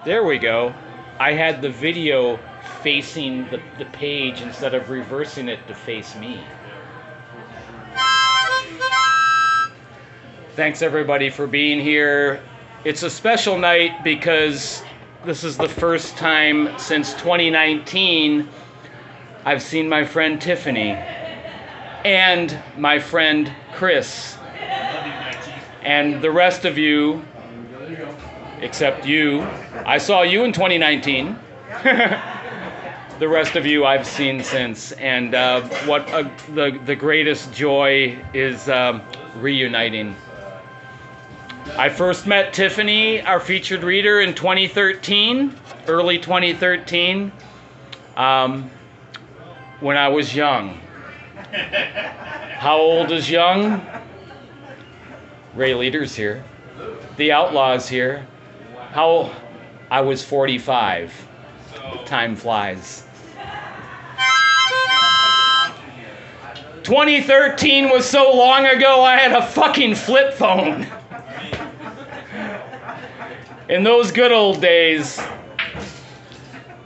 There we go. I had the video facing the page instead of reversing it to face me. Thanks everybody for being here. It's a special night because this is the first time since 2019 I've seen my friend Tiffany and my friend Chris. And the rest of you, except you, I saw you in 2019. The rest of you I've seen since. And the greatest joy is reuniting. I first met Tiffany, our featured reader, in 2013, early 2013, when I was young. How old is young? Ray Leader's here. The Outlaw's here. I was 45. Time flies. 2013 was so long ago I had a fucking flip phone. In those good old days,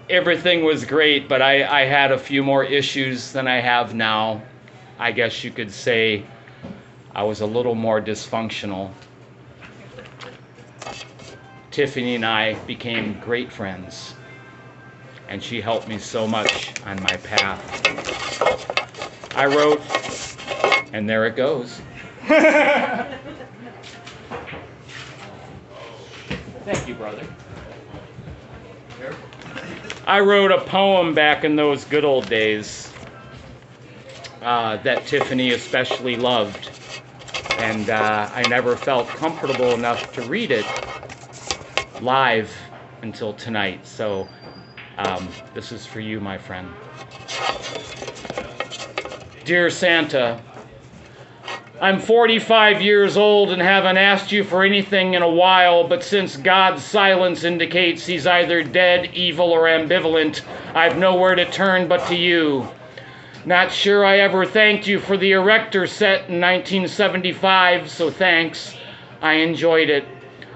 everything was great, but I had a few more issues than I have now. I guess you could say I was a little more dysfunctional. Tiffany and I became great friends, and she helped me so much on my path. I wrote, and there it goes. Thank you, brother. I wrote a poem back in those good old days that Tiffany especially loved. And I never felt comfortable enough to read it live until tonight. So this is for you, my friend. Dear Santa, I'm 45 years old and haven't asked you for anything in a while, but since God's silence indicates he's either dead, evil, or ambivalent, I've nowhere to turn but to you. Not sure I ever thanked you for the Erector set in 1975, so thanks. I enjoyed it.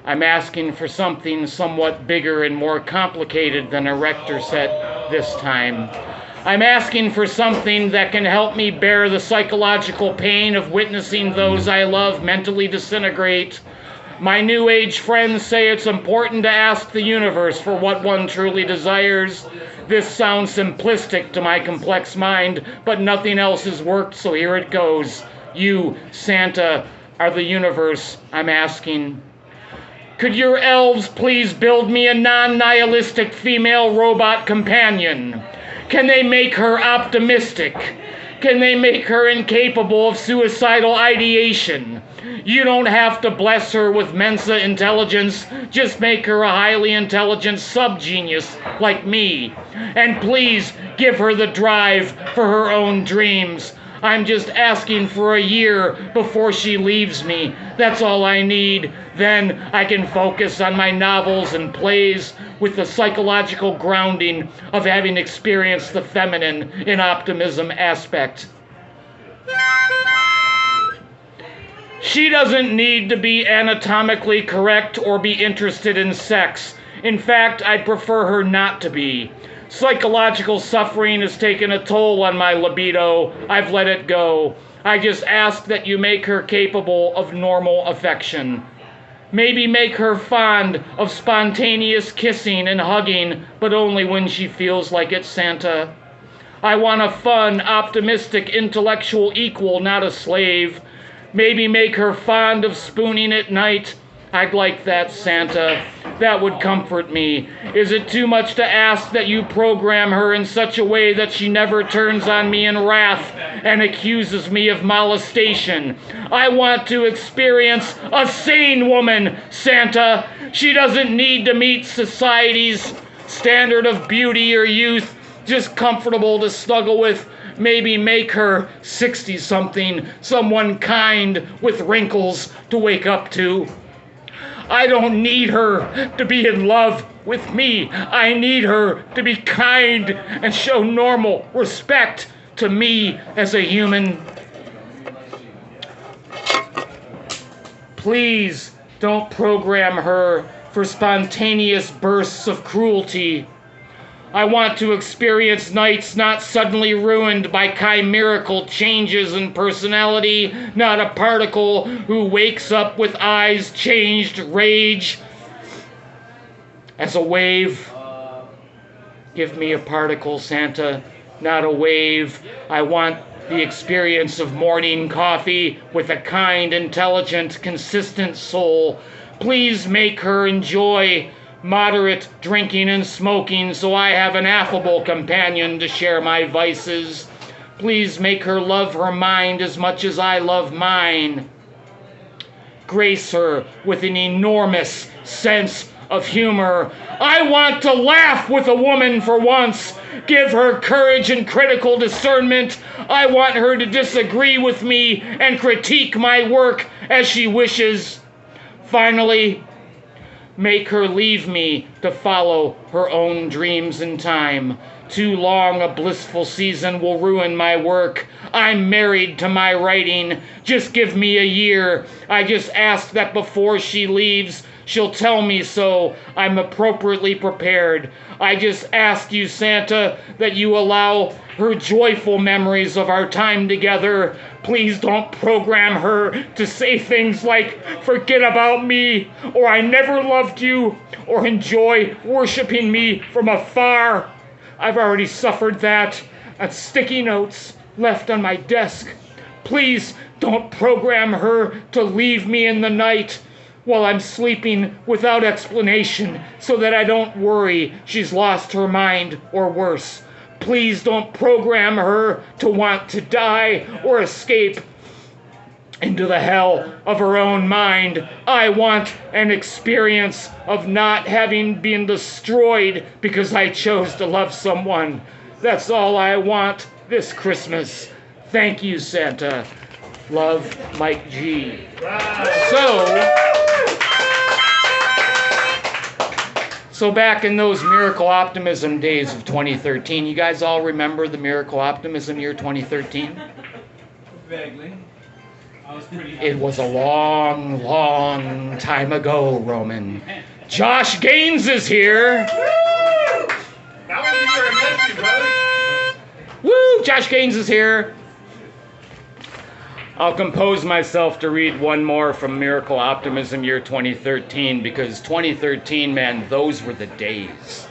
I'm asking for something somewhat bigger and more complicated than a Erector set this time. I'm asking for something that can help me bear the psychological pain of witnessing those I love mentally disintegrate. My New Age friends say it's important to ask the universe for what one truly desires. This sounds simplistic to my complex mind, but nothing else has worked, so here it goes. You, Santa, are the universe I'm asking. Could your elves please build me a non-nihilistic female robot companion? Can they make her optimistic? Can they make her incapable of suicidal ideation? You don't have to bless her with Mensa intelligence, just make her a highly intelligent sub-genius like me. And please give her the drive for her own dreams. I'm just asking for a year before she leaves me. That's all I need. Then I can focus on my novels and plays with the psychological grounding of having experienced the feminine in optimism aspect. She doesn't need to be anatomically correct or be interested in sex. In fact, I'd prefer her not to be. Psychological suffering has taken a toll on my libido. I've let it go. I just ask that you make her capable of normal affection. Maybe make her fond of spontaneous kissing and hugging, but only when she feels like it, Santa. I want a fun, optimistic, intellectual equal, not a slave. Maybe make her fond of spooning at night. I'd like that, Santa. That would comfort me. Is it too much to ask that you program her in such a way that she never turns on me in wrath and accuses me of molestation? I want to experience a sane woman, Santa. She doesn't need to meet society's standard of beauty or youth, just comfortable to snuggle with. Maybe make her 60-something, someone kind with wrinkles to wake up to. I don't need her to be in love with me. I need her to be kind and show normal respect to me as a human. Please don't program her for spontaneous bursts of cruelty. I want to experience nights not suddenly ruined by chimerical changes in personality, not a particle who wakes up with eyes changed rage as a wave. Give me a particle, Santa, not a wave. I want the experience of morning coffee with a kind, intelligent, consistent soul. Please make her enjoy moderate drinking and smoking so I have an affable companion to share my vices. Please make her love her mind as much as I love mine. Grace her with an enormous sense of humor. I want to laugh with a woman for once. Give her courage and critical discernment. I want her to disagree with me and critique my work as she wishes. Finally, make her leave me to follow her own dreams in time. Too long a blissful season will ruin my work. I'm married to my writing. Just give me a year. I just ask that before she leaves, she'll tell me so. I'm appropriately prepared. I just ask you, Santa, that you allow her joyful memories of our time together. Please don't program her to say things like, forget about me, or I never loved you, or enjoy worshiping me from afar. I've already suffered that at sticky notes left on my desk. Please don't program her to leave me in the night while I'm sleeping without explanation so that I don't worry she's lost her mind or worse. Please don't program her to want to die or escape into the hell of her own mind. I want an experience of not having been destroyed because I chose to love someone. That's all I want this Christmas. Thank you, Santa. Love, Mike G. So back in those Miracle Optimism days of 2013, you guys all remember the Miracle Optimism year 2013? Vaguely. It was a long, long time ago, Roman. Josh Gaines is here. That was the year I met you, brother. Woo! Josh Gaines is here. I'll compose myself to read one more from Miracle Optimism year 2013 because 2013, man, those were the days.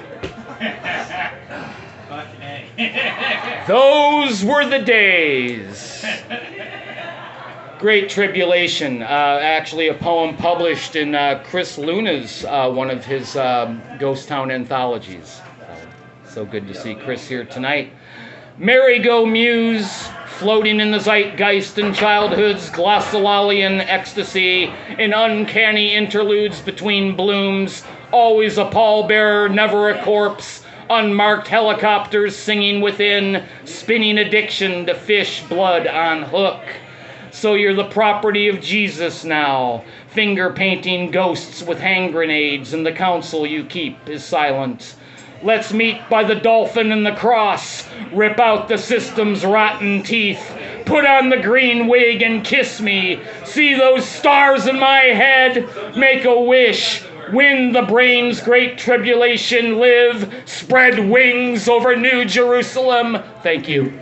Those were the days. Great Tribulation, actually a poem published in Chris Luna's, one of his Ghost Town anthologies. So good to see Chris here tonight. Merry-go-muse, floating in the zeitgeist and childhood's glossolalian ecstasy, in uncanny interludes between blooms, always a pallbearer, never a corpse, unmarked helicopters singing within, spinning addiction to fish blood on hook. So you're the property of Jesus now, finger-painting ghosts with hand grenades, and the counsel you keep is silent. Let's meet by the dolphin and the cross, rip out the system's rotten teeth, put on the green wig and kiss me, see those stars in my head, make a wish, win the brain's great tribulation, live, spread wings over New Jerusalem. Thank you.